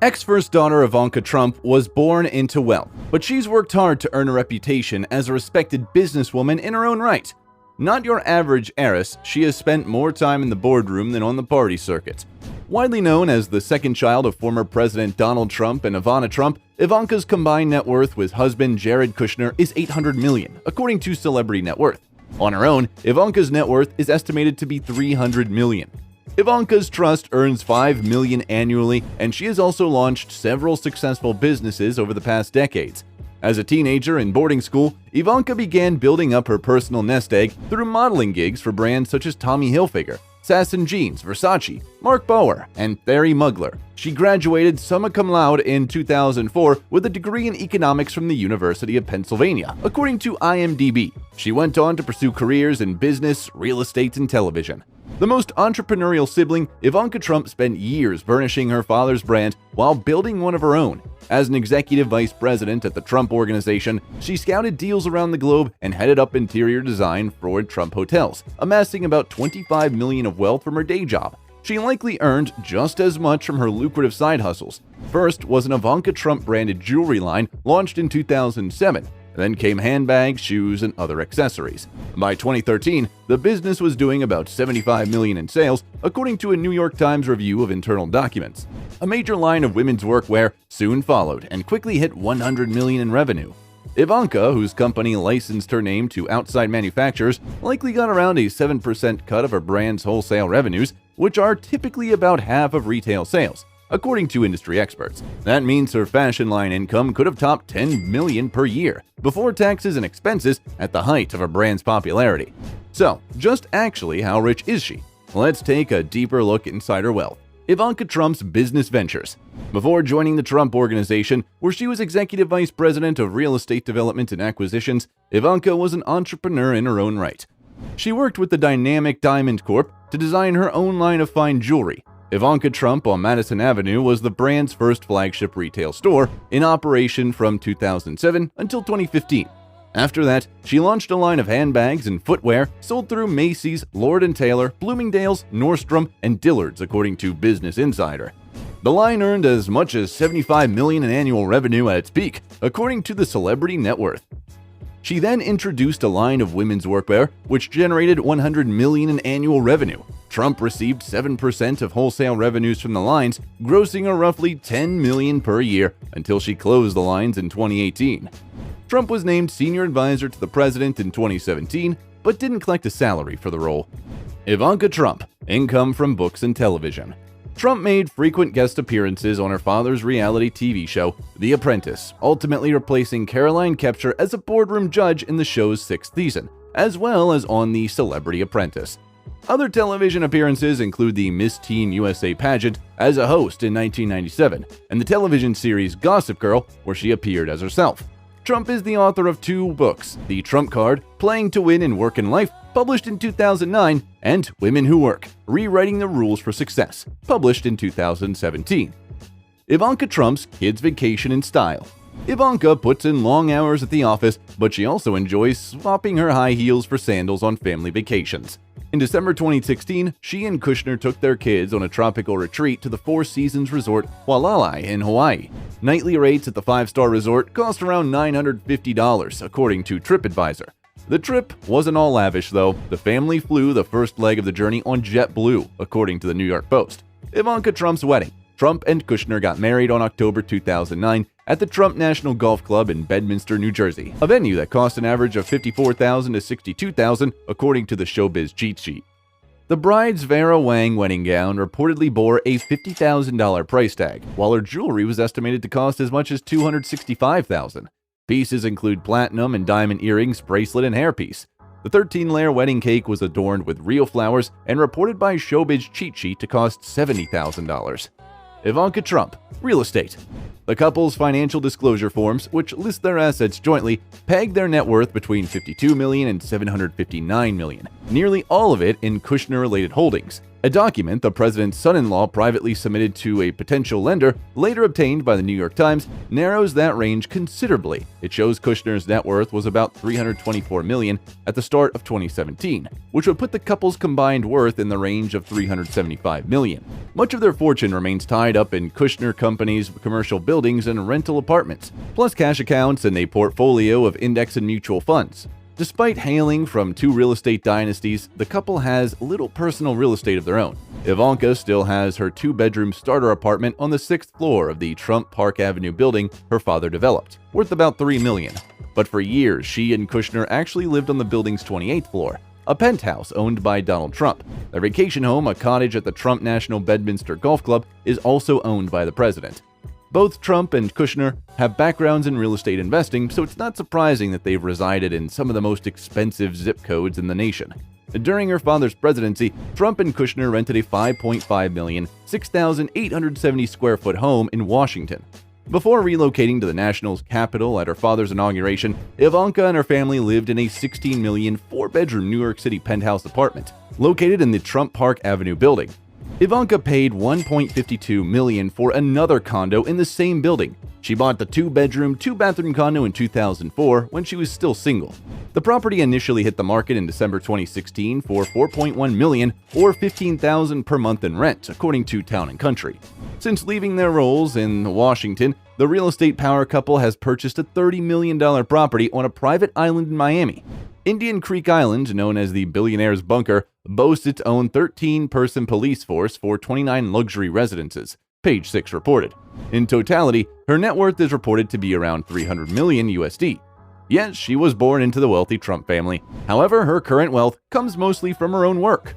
Ex-first daughter Ivanka Trump was born into wealth, but she's worked hard to earn a reputation as a respected businesswoman in her own right. Not your average heiress, she has spent more time in the boardroom than on the party circuit. Widely known as the second child of former President Donald Trump and Ivana Trump, Ivanka's combined net worth with husband Jared Kushner is $800 million, according to Celebrity Net Worth. On her own, Ivanka's net worth is estimated to be $300 million. Ivanka's trust earns $5 million annually, and she has also launched several successful businesses over the past decades. As a teenager in boarding school, Ivanka began building up her personal nest egg through modeling gigs for brands such as Tommy Hilfiger, Sasson Jeans, Versace, Mark Bower, and Thierry Mugler. She graduated summa cum laude in 2004 with a degree in economics from the University of Pennsylvania, according to IMDb. She went on to pursue careers in business, real estate, and television. The most entrepreneurial sibling, Ivanka Trump spent years burnishing her father's brand while building one of her own. As an executive vice president at the Trump Organization, she scouted deals around the globe and headed up interior design for Trump hotels, amassing about $25 million of wealth from her day job. She likely earned just as much from her lucrative side hustles. First was an Ivanka Trump-branded jewelry line launched in 2007. Then came handbags, shoes, and other accessories. By 2013, the business was doing about $75 million in sales, according to a New York Times review of internal documents. A major line of women's workwear soon followed and quickly hit $100 million in revenue. Ivanka, whose company licensed her name to outside manufacturers, likely got around a 7% cut of her brand's wholesale revenues, which are typically about half of retail sales. According to industry experts, that means her fashion line income could have topped $10 million per year, before taxes and expenses at the height of her brand's popularity. So, just actually how rich is she? Let's take a deeper look inside her wealth. Ivanka Trump's business ventures. Before joining the Trump Organization, where she was executive vice president of real estate development and acquisitions, Ivanka was an entrepreneur in her own right. She worked with the dynamic Diamond Corp to design her own line of fine jewelry. Ivanka Trump on Madison Avenue was the brand's first flagship retail store, in operation from 2007 until 2015. After that, she launched a line of handbags and footwear sold through Macy's, Lord & Taylor, Bloomingdale's, Nordstrom, and Dillard's, according to Business Insider. The line earned as much as $75 million in annual revenue at its peak, according to the Celebrity Net Worth. She then introduced a line of women's workwear, which generated $100 million in annual revenue. Trump received 7% of wholesale revenues from the lines, grossing her roughly $10 million per year until she closed the lines in 2018. Trump was named senior advisor to the president in 2017, but didn't collect a salary for the role. Ivanka Trump, income from books and television. Trump made frequent guest appearances on her father's reality TV show, The Apprentice, ultimately replacing Caroline Kepcher as a boardroom judge in the show's 6th season, as well as on The Celebrity Apprentice. Other television appearances include the Miss Teen USA pageant as a host in 1997, and the television series Gossip Girl, where she appeared as herself. Trump is the author of 2 books, The Trump Card, Playing to Win in Work and Life, published in 2009, and Women Who Work, Rewriting the Rules for Success, published in 2017. Ivanka Trump's Kids Vacation in Style. Ivanka puts in long hours at the office, but she also enjoys swapping her high heels for sandals on family vacations. In December 2016, she and Kushner took their kids on a tropical retreat to the Four Seasons Resort Waialae in Hawaii. Nightly rates at the 5-star resort cost around $950, according to TripAdvisor. The trip wasn't all lavish, though. The family flew the first leg of the journey on JetBlue, according to the New York Post. Ivanka Trump's wedding. Trump and Kushner got married on October 2009 at the Trump National Golf Club in Bedminster, New Jersey, a venue that cost an average of $54,000 to $62,000, according to the Showbiz cheat sheet. The bride's Vera Wang wedding gown reportedly bore a $50,000 price tag, while her jewelry was estimated to cost as much as $265,000. Pieces include platinum and diamond earrings, bracelet, and hairpiece. The 13-layer wedding cake was adorned with real flowers and reported by Showbiz cheat sheet to cost $70,000. Ivanka Trump, real estate. The couple's financial disclosure forms, which list their assets jointly, peg their net worth between $52 million and $759 million, nearly all of it in Kushner-related holdings. A document the president's son-in-law privately submitted to a potential lender, later obtained by the New York Times, narrows that range considerably. It shows Kushner's net worth was about $324 million at the start of 2017, which would put the couple's combined worth in the range of $375 million. Much of their fortune remains tied up in Kushner Company's commercial buildings and rental apartments, plus cash accounts and a portfolio of index and mutual funds. Despite hailing from two real estate dynasties, the couple has little personal real estate of their own. Ivanka still has her two-bedroom starter apartment on the 6th floor of the Trump Park Avenue building her father developed, worth about $3 million. But for years, she and Kushner actually lived on the building's 28th floor, a penthouse owned by Donald Trump. Their vacation home, a cottage at the Trump National Bedminster Golf Club, is also owned by the president. Both Trump and Kushner have backgrounds in real estate investing, so it's not surprising that they've resided in some of the most expensive zip codes in the nation. During her father's presidency, Trump and Kushner rented a $5.5 million, 6,870 square foot home in Washington. Before relocating to the nation's capital at her father's inauguration, Ivanka and her family lived in a $16 million, 4-bedroom New York City penthouse apartment located in the Trump Park Avenue building. Ivanka paid $1.52 million for another condo in the same building. She bought the 2-bedroom, 2-bathroom condo in 2004 when she was still single. The property initially hit the market in December 2016 for $4.1 million or $15,000 per month in rent, according to Town & Country. Since leaving their roles in Washington, the real estate power couple has purchased a $30 million property on a private island in Miami. Indian Creek Island, known as the Billionaire's Bunker, boasts its own 13-person police force for 29 luxury residences, Page 6 reported. In totality, her net worth is reported to be around $300 million USD. Yes, she was born into the wealthy Trump family. However, her current wealth comes mostly from her own work.